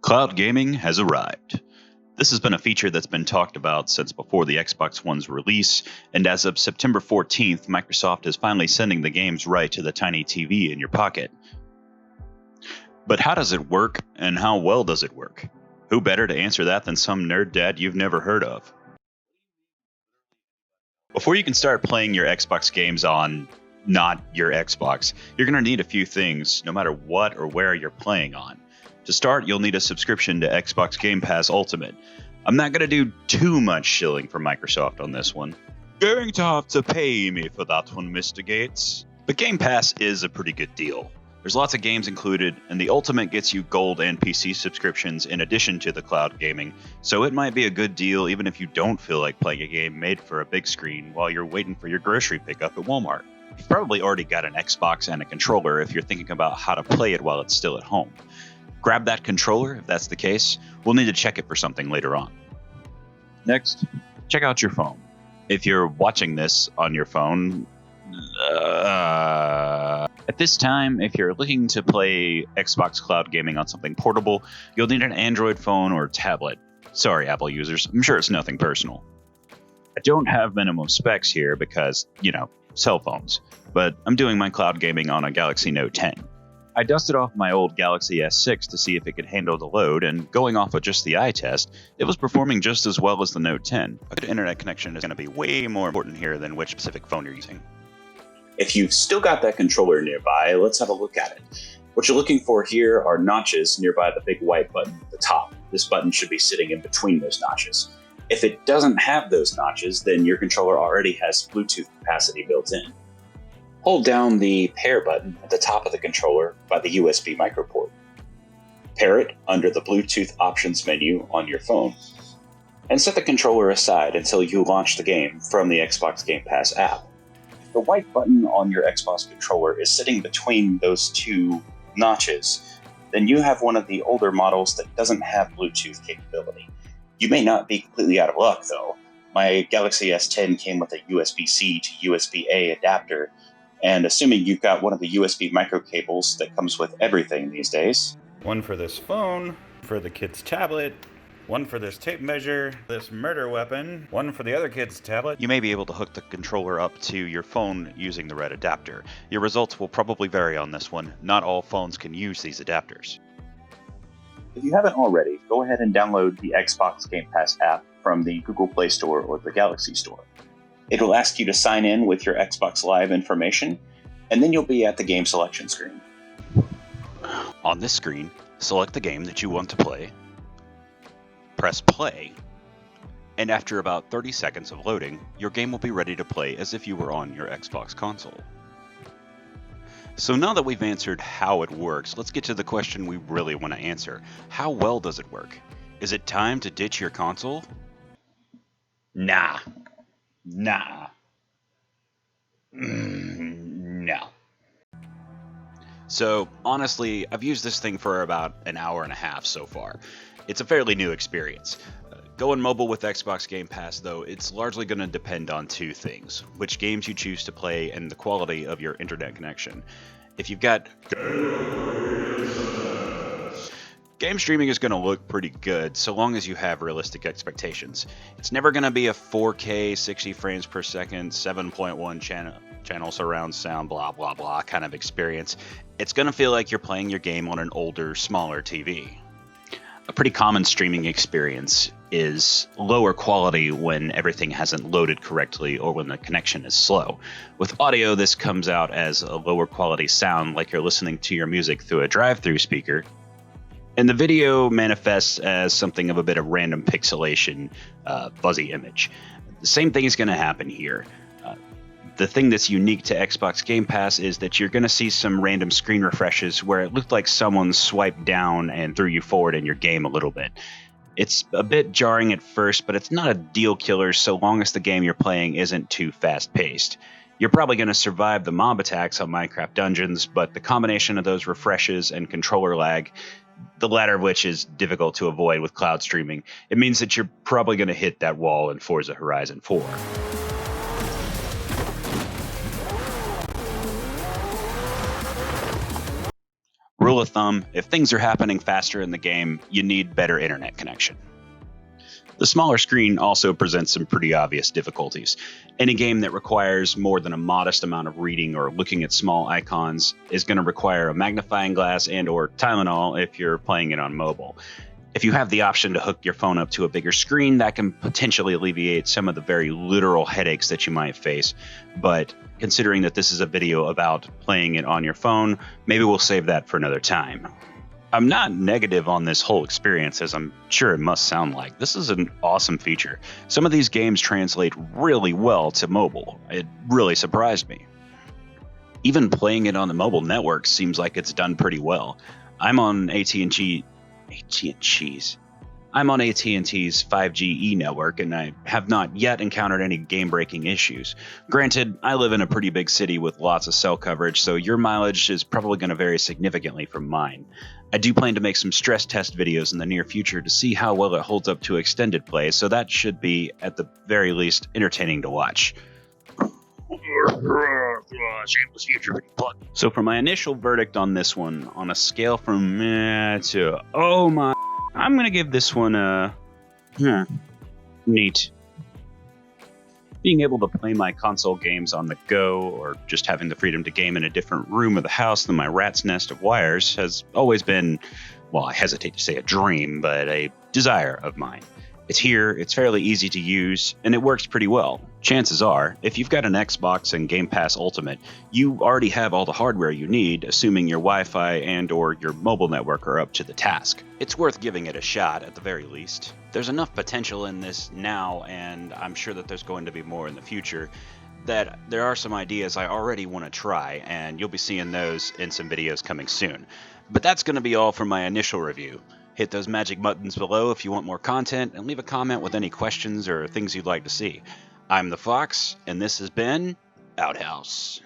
Cloud gaming has arrived. This has been a feature that's been talked about since before the Xbox One's release, and as of September 14th, Microsoft is finally sending the games right to the tiny TV in your pocket. But how does it work, and how well does it work? Who better to answer that than some nerd dad you've never heard of? Before you can start playing your Xbox games on not your Xbox, you're going to need a few things, no matter what or where you're playing on. To start, you'll need a subscription to Xbox Game Pass Ultimate. I'm not going to do too much shilling for Microsoft on this one. Going to have to pay me for that one, Mr. Gates. But Game Pass is a pretty good deal. There's lots of games included, and the Ultimate gets you gold and PC subscriptions in addition to the cloud gaming, so it might be a good deal even if you don't feel like playing a game made for a big screen while you're waiting for your grocery pickup at Walmart. You've probably already got an Xbox and a controller if you're thinking about how to play it while it's still at home. Grab that controller if that's the case. We'll need to check it for something later on. Next, check out your phone. If you're watching this on your phone, at this time, if you're looking to play Xbox Cloud Gaming on something portable, you'll need an Android phone or tablet. Sorry, Apple users, I'm sure it's nothing personal. I don't have minimum specs here because, cell phones, but I'm doing my cloud gaming on a Galaxy Note 10. I dusted off my old Galaxy S6 to see if it could handle the load, and going off of just the eye test, it was performing just as well as the Note 10. A good internet connection is going to be way more important here than which specific phone you're using. If you've still got that controller nearby, let's have a look at it. What you're looking for here are notches nearby the big white button at the top. This button should be sitting in between those notches. If it doesn't have those notches, then your controller already has Bluetooth capacity built in. Hold down the pair button at the top of the controller by the USB micro port. Pair it under the Bluetooth options menu on your phone, and set the controller aside until you launch the game from the Xbox Game Pass app. The white button on your Xbox controller is sitting between those two notches, then you have one of the older models that doesn't have Bluetooth capability. You may not be completely out of luck though. My Galaxy S10 came with a USB-C to USB-A adapter, and assuming you've got one of the USB micro cables that comes with everything these days. One for this phone, for the kid's tablet, one for this tape measure, this murder weapon, one for the other kid's tablet. You may be able to hook the controller up to your phone using the red adapter. Your results will probably vary on this one. Not all phones can use these adapters. If you haven't already, go ahead and download the Xbox Game Pass app from the Google Play Store or the Galaxy Store. It'll ask you to sign in with your Xbox Live information, and then you'll be at the game selection screen. On this screen, select the game that you want to play, press play, and after about 30 seconds of loading, your game will be ready to play as if you were on your Xbox console. So now that we've answered how it works, let's get to the question we really want to answer. How well does it work? Is it time to ditch your console? Nah. No. So, honestly, I've used this thing for about an hour and a half so far. It's a fairly new experience. Going mobile with Xbox Game Pass, though, it's largely going to depend on two things: which games you choose to play and the quality of your internet connection. If you've got game streaming is going to look pretty good so long as you have realistic expectations. It's never going to be a 4K, 60 frames per second, 7.1 channel surround sound, blah, blah, blah kind of experience. It's going to feel like you're playing your game on an older, smaller TV. A pretty common streaming experience is lower quality when everything hasn't loaded correctly or when the connection is slow. With audio, this comes out as a lower quality sound like you're listening to your music through a drive-through speaker. And the video manifests as something of a bit of random pixelation, fuzzy image. The same thing is going to happen here. The thing that's unique to Xbox Game Pass is that you're going to see some random screen refreshes where it looked like someone swiped down and threw you forward in your game a little bit. It's a bit jarring at first, but it's not a deal killer so long as the game you're playing isn't too fast-paced. You're probably going to survive the mob attacks on Minecraft Dungeons, but the combination of those refreshes and controller lag, the latter of which is difficult to avoid with cloud streaming, it means that you're probably going to hit that wall in Forza Horizon 4. Rule of thumb, if things are happening faster in the game, you need better internet connection. The smaller screen also presents some pretty obvious difficulties. Any game that requires more than a modest amount of reading or looking at small icons is going to require a magnifying glass and or Tylenol if you're playing it on mobile. If you have the option to hook your phone up to a bigger screen, that can potentially alleviate some of the very literal headaches that you might face. But considering that this is a video about playing it on your phone, maybe we'll save that for another time. I'm not negative on this whole experience, as I'm sure it must sound like. This is an awesome feature. Some of these games translate really well to mobile. It really surprised me. Even playing it on the mobile network seems like it's done pretty well. I'm on AT&T's 5G network, and I have not yet encountered any game-breaking issues. Granted, I live in a pretty big city with lots of cell coverage, so your mileage is probably going to vary significantly from mine. I do plan to make some stress test videos in the near future to see how well it holds up to extended play, so that should be, at the very least, entertaining to watch. Shameless future plug. So for my initial verdict on this one, on a scale from meh to oh my, I'm going to give this one a neat. Being able to play my console games on the go, or just having the freedom to game in a different room of the house than my rat's nest of wires, has always been, well, I hesitate to say a dream, but a desire of mine. It's here, it's fairly easy to use, and it works pretty well. Chances are, if you've got an Xbox and Game Pass Ultimate, you already have all the hardware you need, assuming your Wi-Fi and or your mobile network are up to the task. It's worth giving it a shot, at the very least. There's enough potential in this now, and I'm sure that there's going to be more in the future, that there are some ideas I already want to try, and you'll be seeing those in some videos coming soon. But that's going to be all for my initial review. Hit those magic buttons below if you want more content, and leave a comment with any questions or things you'd like to see. I'm the Fox, and this has been Outhouse.